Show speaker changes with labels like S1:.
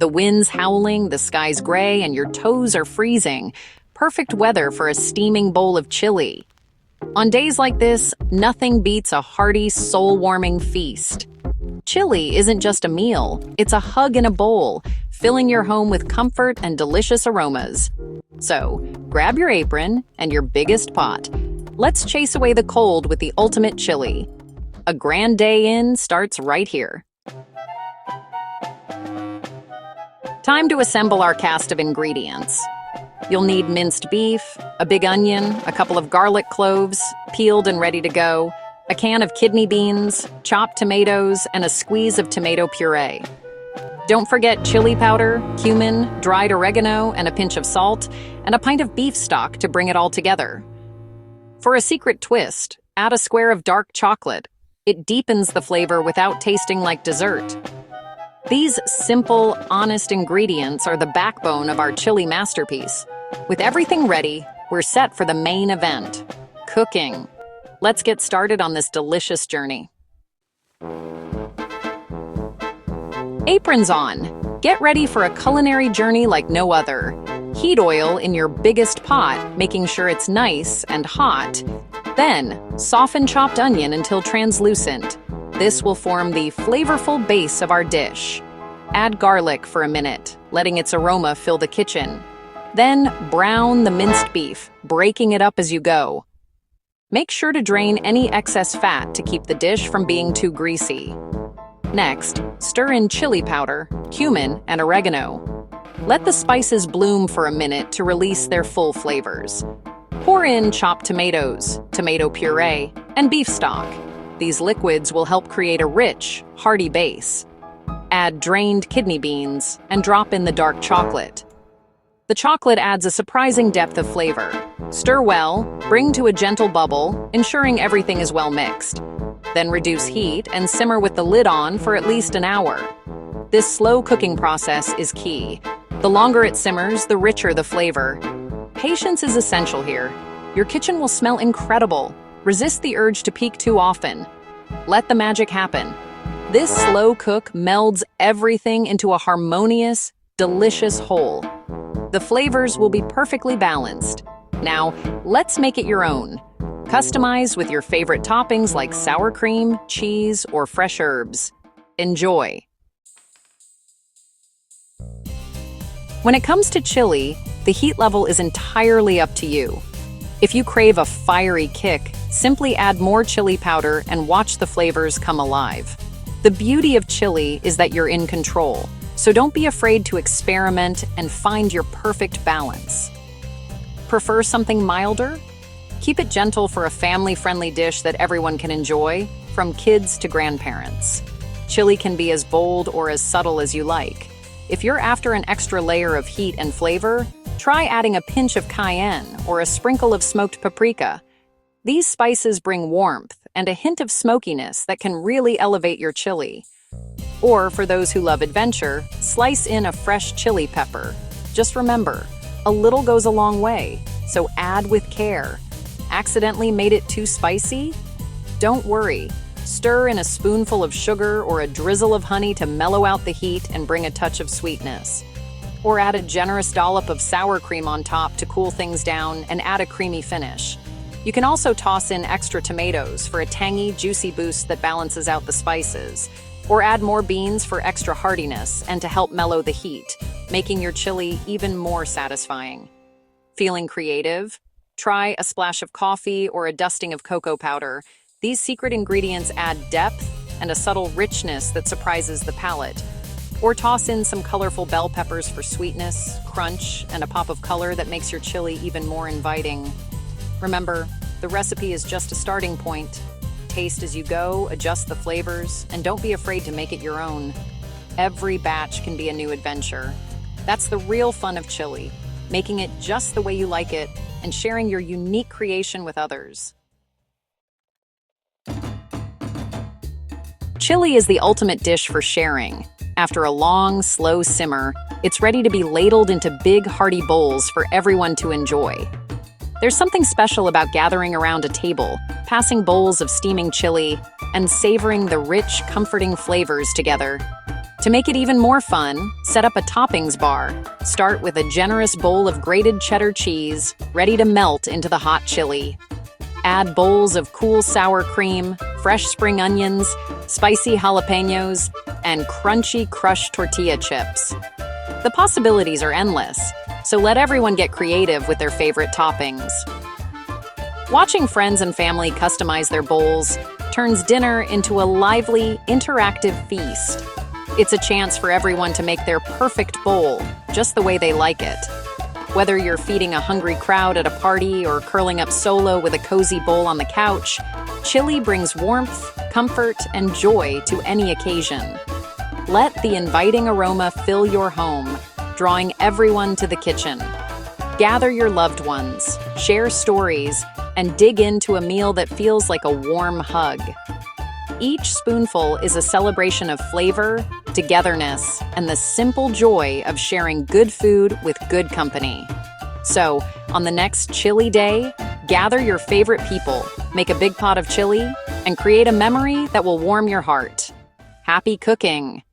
S1: The wind's howling, the sky's gray, and your toes are freezing. Perfect weather for a steaming bowl of chili. On days like this, nothing beats a hearty, soul-warming feast. Chili isn't just a meal, it's a hug in a bowl, filling your home with comfort and delicious aromas. So, grab your apron and your biggest pot. Let's chase away the cold with the ultimate chili. A grand day in starts right here. Time to assemble our cast of ingredients. You'll need minced beef, a big onion, a couple of garlic cloves, peeled and ready to go, a can of kidney beans, chopped tomatoes, and a squeeze of tomato puree. Don't forget chili powder, cumin, dried oregano, and a pinch of salt, and a pint of beef stock to bring it all together. For a secret twist, add a square of dark chocolate. It deepens the flavor without tasting like dessert. These simple, honest ingredients are the backbone of our chili masterpiece. With everything ready, we're set for the main event, cooking. Let's get started on this delicious journey. Aprons on. Get ready for a culinary journey like no other. Heat oil in your biggest pot, making sure it's nice and hot. Then, soften chopped onion until translucent. This will form the flavorful base of our dish. Add garlic for a minute, letting its aroma fill the kitchen. Then, brown the minced beef, breaking it up as you go. Make sure to drain any excess fat to keep the dish from being too greasy. Next, stir in chili powder, cumin, and oregano. Let the spices bloom for a minute to release their full flavors. Pour in chopped tomatoes, tomato puree, and beef stock. These liquids will help create a rich, hearty base. Add drained kidney beans and drop in the dark chocolate. The chocolate adds a surprising depth of flavor. Stir well, bring to a gentle bubble, ensuring everything is well mixed. Then reduce heat and simmer with the lid on for at least an hour. This slow cooking process is key. The longer it simmers, the richer the flavor. Patience is essential here. Your kitchen will smell incredible. Resist the urge to peek too often. Let the magic happen. This slow cook melds everything into a harmonious, delicious whole. The flavors will be perfectly balanced. Now, let's make it your own. Customize with your favorite toppings like sour cream, cheese, or fresh herbs. Enjoy. When it comes to chili, the heat level is entirely up to you. If you crave a fiery kick, simply add more chili powder and watch the flavors come alive. The beauty of chili is that you're in control, so don't be afraid to experiment and find your perfect balance. Prefer something milder? Keep it gentle for a family-friendly dish that everyone can enjoy, from kids to grandparents. Chili can be as bold or as subtle as you like. If you're after an extra layer of heat and flavor, try adding a pinch of cayenne or a sprinkle of smoked paprika. These spices bring warmth and a hint of smokiness that can really elevate your chili. Or for those who love adventure, slice in a fresh chili pepper. Just remember, a little goes a long way, so add with care. Accidentally made it too spicy? Don't worry. Stir in a spoonful of sugar or a drizzle of honey to mellow out the heat and bring a touch of sweetness. Or add a generous dollop of sour cream on top to cool things down and add a creamy finish. You can also toss in extra tomatoes for a tangy, juicy boost that balances out the spices. Or add more beans for extra heartiness and to help mellow the heat, making your chili even more satisfying. Feeling creative? Try a splash of coffee or a dusting of cocoa powder. These secret ingredients add depth and a subtle richness that surprises the palate. Or toss in some colorful bell peppers for sweetness, crunch, and a pop of color that makes your chili even more inviting. Remember, the recipe is just a starting point. Taste as you go, adjust the flavors, and don't be afraid to make it your own. Every batch can be a new adventure. That's the real fun of chili, making it just the way you like it and sharing your unique creation with others. Chili is the ultimate dish for sharing. After a long, slow simmer, it's ready to be ladled into big, hearty bowls for everyone to enjoy. There's something special about gathering around a table, passing bowls of steaming chili, and savoring the rich, comforting flavors together. To make it even more fun, set up a toppings bar. Start with a generous bowl of grated cheddar cheese, ready to melt into the hot chili. Add bowls of cool sour cream, fresh spring onions, spicy jalapenos, and crunchy crushed tortilla chips. The possibilities are endless, so let everyone get creative with their favorite toppings. Watching friends and family customize their bowls turns dinner into a lively, interactive feast. It's a chance for everyone to make their perfect bowl, just the way they like it. Whether you're feeding a hungry crowd at a party or curling up solo with a cozy bowl on the couch, chili brings warmth, comfort, and joy to any occasion. Let the inviting aroma fill your home, drawing everyone to the kitchen. Gather your loved ones, share stories, and dig into a meal that feels like a warm hug. Each spoonful is a celebration of flavor, togetherness, and the simple joy of sharing good food with good company. So, on the next chili day, gather your favorite people, make a big pot of chili, and create a memory that will warm your heart. Happy cooking!